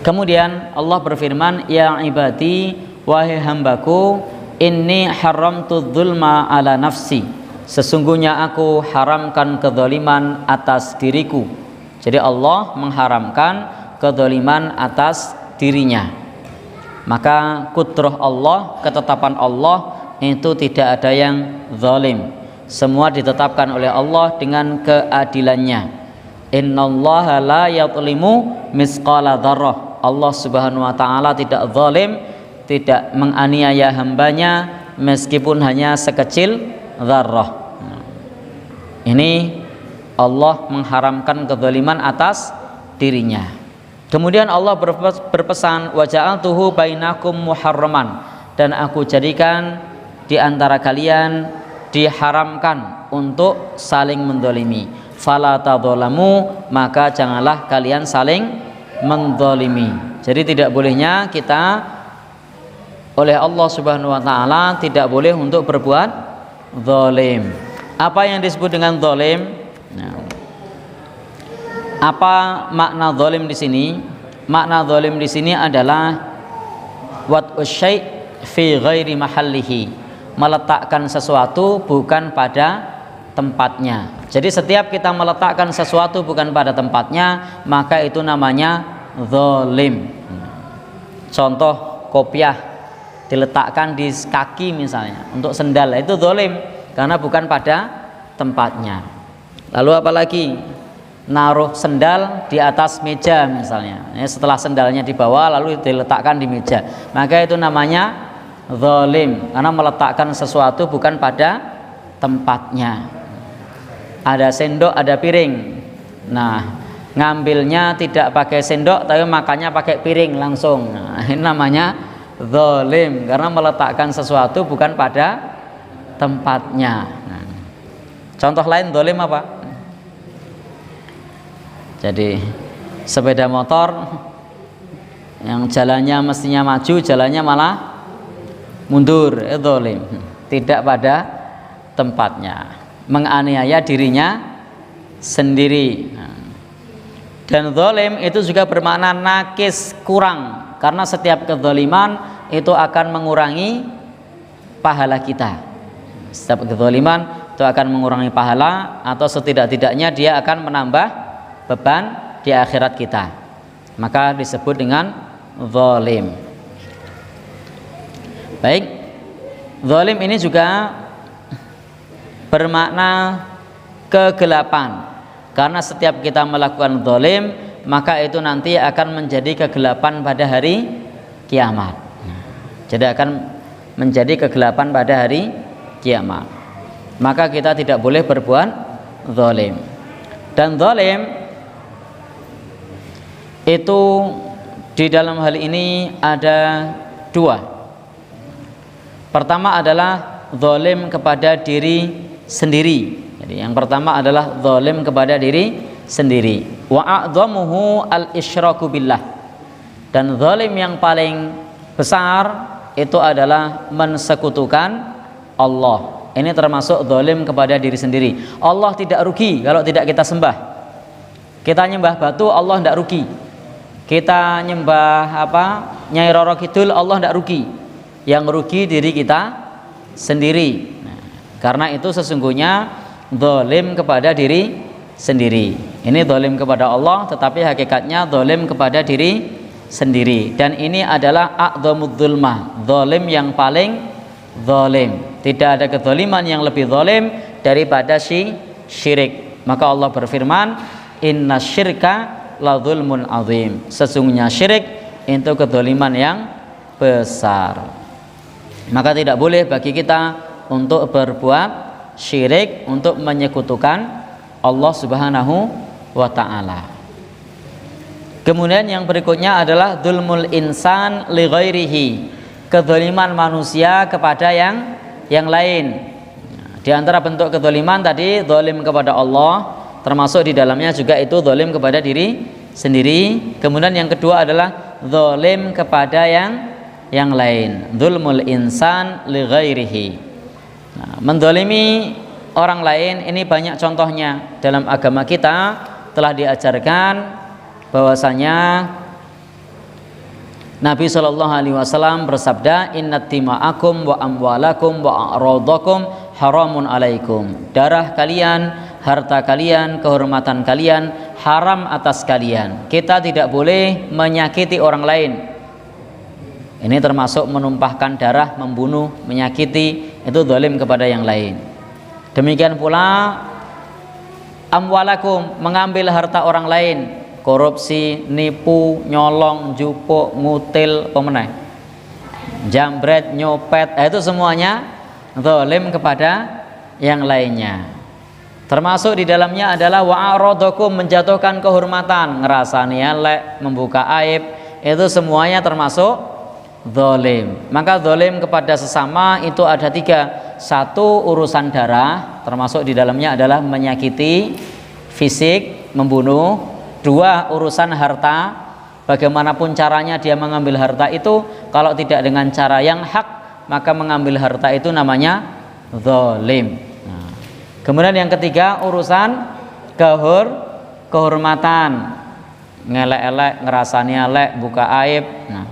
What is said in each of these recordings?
Kemudian Allah berfirman, ya ibadi, wahai hambaku, inni haramtu dzulma ala nafsi, sesungguhnya aku haramkan kezaliman atas diriku. Jadi Allah mengharamkan kezaliman atas dirinya. Maka kudrah Allah, ketetapan Allah itu tidak ada yang zalim. Semua ditetapkan oleh Allah dengan keadilannya. Innallaha la yadhlimu misqala dzarrah. Allah Subhanahu wa taala tidak zalim, tidak menganiaya hambanya meskipun hanya sekecil dzarrah. Ini Allah mengharamkan kezaliman atas dirinya. Kemudian Allah berpesan, wa ja'altuhu bainakum muharraman, dan aku jadikan di antara kalian diharamkan untuk saling mendolimi. Fala tadzalamu, maka janganlah kalian saling mendolimi. Jadi tidak bolehnya kita oleh Allah Subhanahu wa taala tidak boleh untuk berbuat zalim. Apa yang disebut dengan zalim? Nah, apa makna zalim di sini? Makna zalim di sini adalah wat'us syai' fi ghairi mahallihi, meletakkan sesuatu bukan pada tempatnya. Jadi setiap kita meletakkan sesuatu bukan pada tempatnya, maka itu namanya zalim. Contoh kopiah diletakkan di kaki misalnya untuk sendal, itu zalim karena bukan pada tempatnya. Lalu apalagi naruh sendal di atas meja misalnya, setelah sendalnya dibawa lalu diletakkan di meja, maka itu namanya zalim karena meletakkan sesuatu bukan pada tempatnya. Ada sendok, ada piring, nah ngambilnya tidak pakai sendok tapi makannya pakai piring langsung. Nah, ini namanya zalim karena meletakkan sesuatu bukan pada tempatnya. Nah, contoh lain zalim apa? Jadi sepeda motor yang jalannya mestinya maju, jalannya malah mundur, itu zalim, tidak pada tempatnya, menganiaya dirinya sendiri. Dan zalim itu juga bermakna nakis, kurang, karena setiap kezaliman itu akan mengurangi pahala kita. Setiap kezaliman itu akan mengurangi pahala, atau setidak-tidaknya dia akan menambah beban di akhirat kita, maka disebut dengan zalim. Baik, zalim ini juga bermakna kegelapan, karena setiap kita melakukan zalim maka itu nanti akan menjadi kegelapan pada hari kiamat. Jadi akan menjadi kegelapan pada hari kiamat, maka kita tidak boleh berbuat zalim. Dan zalim itu di dalam hal ini ada dua. Pertama adalah zalim kepada diri sendiri. Jadi yang pertama adalah zalim kepada diri sendiri. Wa a'dhamuhu al-isyraku billah. Dan zalim yang paling besar itu adalah mensekutukan Allah. Ini termasuk zalim kepada diri sendiri. Allah tidak rugi kalau tidak kita sembah. Kita nyembah batu, Allah tidak rugi. Kita nyembah Nyai Roro Kidul, Allah tidak rugi. Yang rugi diri kita sendiri. Karena itu sesungguhnya zalim kepada diri sendiri. Ini zalim kepada Allah, tetapi hakikatnya zalim kepada diri sendiri. Dan ini adalah a'dzamudz dzulmah, zalim yang paling zalim. Tidak ada kezaliman yang lebih zalim daripada syirik. Maka Allah berfirman, innasyirka la dzulmun azim. Sesungguhnya syirik itu kezaliman yang besar. Maka tidak boleh bagi kita untuk berbuat syirik, untuk menyekutukan Allah Subhanahu wa ta'ala. Kemudian yang berikutnya adalah dzulmul insan li ghairihi, kezaliman manusia kepada yang lain. Di antara bentuk kezaliman tadi zalim kepada Allah, termasuk di dalamnya juga itu zalim kepada diri sendiri. Kemudian yang kedua adalah zalim kepada yang lain, dzulmul insan li ghairihi. Nah, mendolimi orang lain ini banyak contohnya. Dalam agama kita telah diajarkan bahwasanya Nabi Shallallahu Alaihi Wasallam bersabda, Inna tima'akum wa amwalakum wa a'radakum haramun alaikum. Darah kalian, harta kalian, kehormatan kalian haram atas kalian. Kita tidak boleh menyakiti orang lain. Ini termasuk menumpahkan darah, membunuh, menyakiti, itu zalim kepada yang lain. Demikian pula amwalakum, mengambil harta orang lain, korupsi, nipu, nyolong, jupuk, ngutil, pemenang, jambret, nyopet, itu semuanya zalim kepada yang lainnya. Termasuk di dalamnya adalah wa'arodokum, menjatuhkan kehormatan, ngerasani elek, membuka aib, itu semuanya termasuk zalim. Maka zalim kepada sesama itu ada 3. 1, urusan darah, termasuk di dalamnya adalah menyakiti fisik, membunuh. 2, urusan harta, bagaimanapun caranya dia mengambil harta itu, kalau tidak dengan cara yang hak, maka mengambil harta itu namanya zalim. Nah, kemudian yang ketiga, urusan kehormatan, ngelek-elek, ngerasani elek, buka aib. Nah,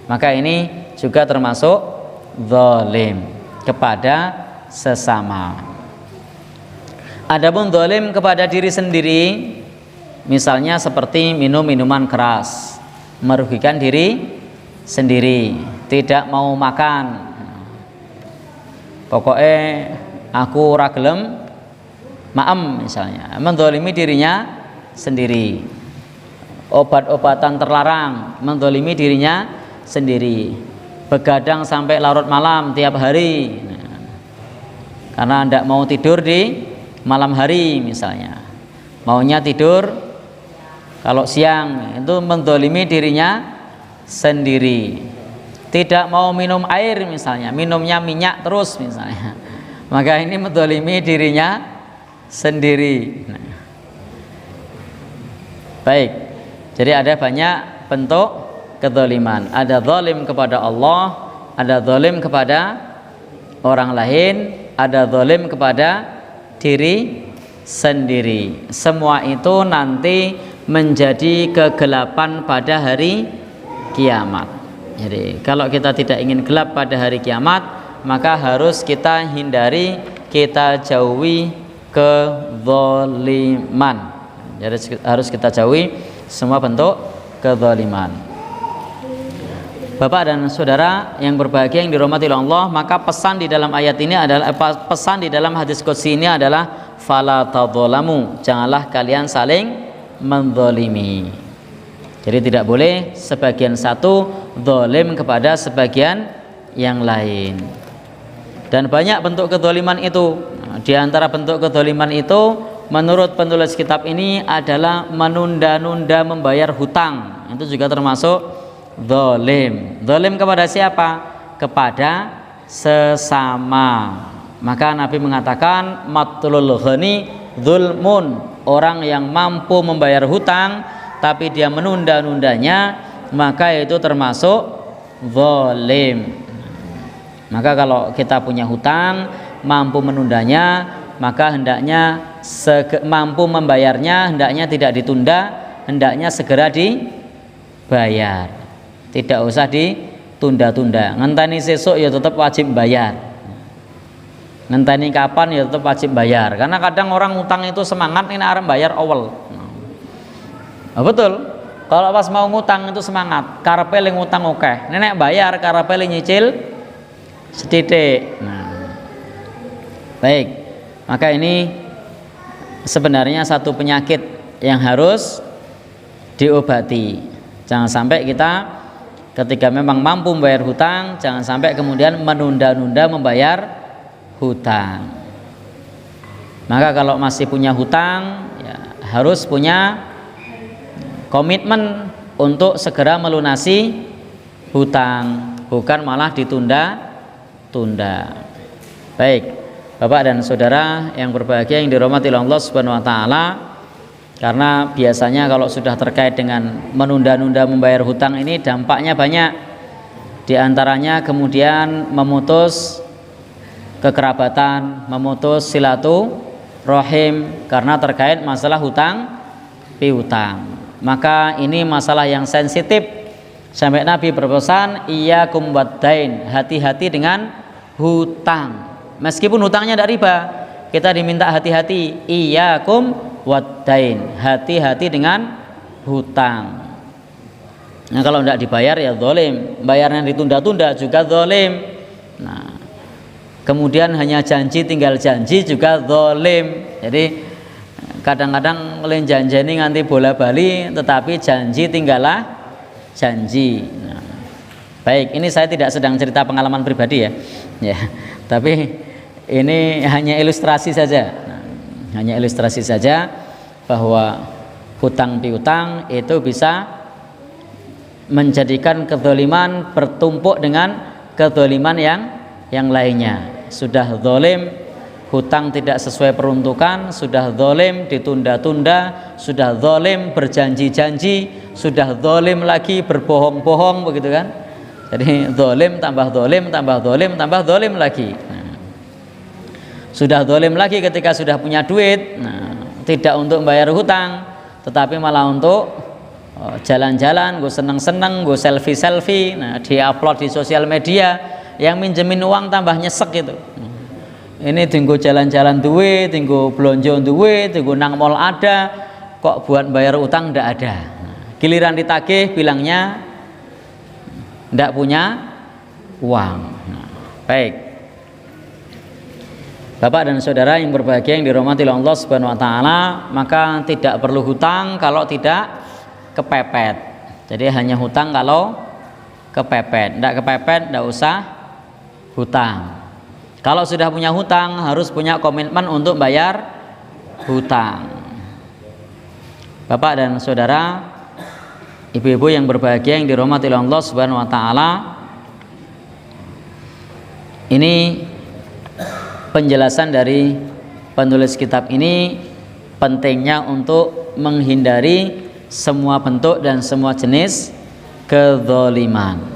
maka ini juga termasuk zalim kepada sesama. Adapun zalim kepada diri sendiri, misalnya seperti minum minuman keras, merugikan diri sendiri, tidak mau makan, pokoknya aku ora gelem maem, misalnya menzalimi dirinya sendiri. Obat-obatan terlarang, menzalimi dirinya sendiri. Begadang sampai larut malam tiap hari, karena tidak mau tidur di malam hari, misalnya maunya tidur kalau siang, itu menzalimi dirinya sendiri. Tidak mau minum air, misalnya minumnya minyak terus, misalnya, maka ini menzalimi dirinya sendiri. Baik, jadi ada banyak bentuk kezaliman. Ada zalim kepada Allah, ada zalim kepada orang lain, ada zalim kepada diri sendiri. Semua itu nanti menjadi kegelapan pada hari kiamat. Jadi kalau kita tidak ingin gelap pada hari kiamat, maka harus kita hindari, kita jauhi kezaliman. Jadi harus kita jauhi semua bentuk kezaliman. Bapak dan saudara yang berbahagia yang dirahmati Allah, maka pesan di dalam ayat ini adalah, pesan di dalam hadis qudsi ini adalah fala tadzalamu, janganlah kalian saling menzalimi. Jadi tidak boleh sebagian satu zalim kepada sebagian yang lain. Dan banyak bentuk kezaliman itu. Di antara bentuk kezaliman itu menurut penulis kitab ini adalah menunda-nunda membayar hutang. Itu juga termasuk zalim. Zalim kepada siapa? Kepada sesama. Maka Nabi mengatakan matlul ghani zulmun, orang yang mampu membayar hutang tapi dia menunda-nundanya, maka itu termasuk zalim. Maka kalau kita punya hutang, mampu menundanya, maka hendaknya mampu membayarnya, hendaknya tidak ditunda, hendaknya segera dibayar. Tidak usah ditunda-tunda. Ngenteni sesuk ya tetap wajib bayar. Ngenteni kapan ya tetap wajib bayar. Karena kadang orang utang itu semangat ini arep bayar awal. Nah, betul. Kalau pas mau ngutang itu semangat, karepe ling ngutang akeh. Nenek bayar karepe ling nyicil sithik. Nah. Baik. Maka ini sebenarnya satu penyakit yang harus diobati. Jangan sampai kita ketika memang mampu membayar hutang, jangan sampai kemudian menunda-nunda membayar hutang. Maka kalau masih punya hutang, ya, harus punya komitmen untuk segera melunasi hutang, bukan malah ditunda-tunda. Baik, Bapak dan saudara yang berbahagia yang dirahmati Allah Subhanahu wa taala, karena biasanya kalau sudah terkait dengan menunda-nunda membayar hutang ini dampaknya banyak. Di antaranya kemudian memutus kekerabatan, memutus silaturahim karena terkait masalah hutang piutang. Maka ini masalah yang sensitif Sampai Nabi berpesan, iyyakum waddain, hati-hati dengan hutang. Meskipun hutangnya tidak riba, kita diminta hati-hati. Iyyakum waddain, hati-hati dengan hutang. Nah, kalau tidak dibayar ya zalim, bayarnya ditunda-tunda juga zalim. Nah, kemudian hanya janji tinggal janji juga zalim. Jadi kadang-kadang kalian janjani nganti bola bali, tetapi janji tinggallah janji. Nah, baik, ini saya tidak sedang cerita pengalaman pribadi ya, tapi ini hanya ilustrasi saja. Nah, hanya ilustrasi saja bahwa hutang piutang itu bisa menjadikan kezaliman bertumpuk dengan kezaliman yang lainnya. Sudah zalim, hutang tidak sesuai peruntukan, sudah zalim ditunda-tunda, sudah zalim berjanji-janji, sudah zalim lagi berbohong-bohong, begitu kan? Jadi zalim tambah zalim tambah zalim tambah zalim lagi. Nah, sudah zalim lagi ketika sudah punya duit, nah, tidak untuk membayar hutang, tetapi malah untuk jalan-jalan, gue seneng-seneng, gue selfie-selfie, nah di-upload di sosial media. Yang minjemin uang tambah nyesek gitu. Ini tinggu jalan-jalan duwe, tinggu belonjo duwe, tinggu nang mall ada, kok buat bayar utang ndak ada. Giliran ditagih bilangnya ndak punya uang. Nah, baik. Bapak dan saudara yang berbahagia yang dirahmati oleh Allah Subhanahu wa taala, maka tidak perlu hutang kalau tidak kepepet. Jadi hanya hutang kalau kepepet. Ndak kepepet ndak usah hutang. Kalau sudah punya hutang harus punya komitmen untuk bayar hutang. Bapak dan saudara, ibu-ibu yang berbahagia yang dirahmati oleh Allah Subhanahu wa taala, ini penjelasan dari penulis kitab ini pentingnya untuk menghindari semua bentuk dan semua jenis kezaliman.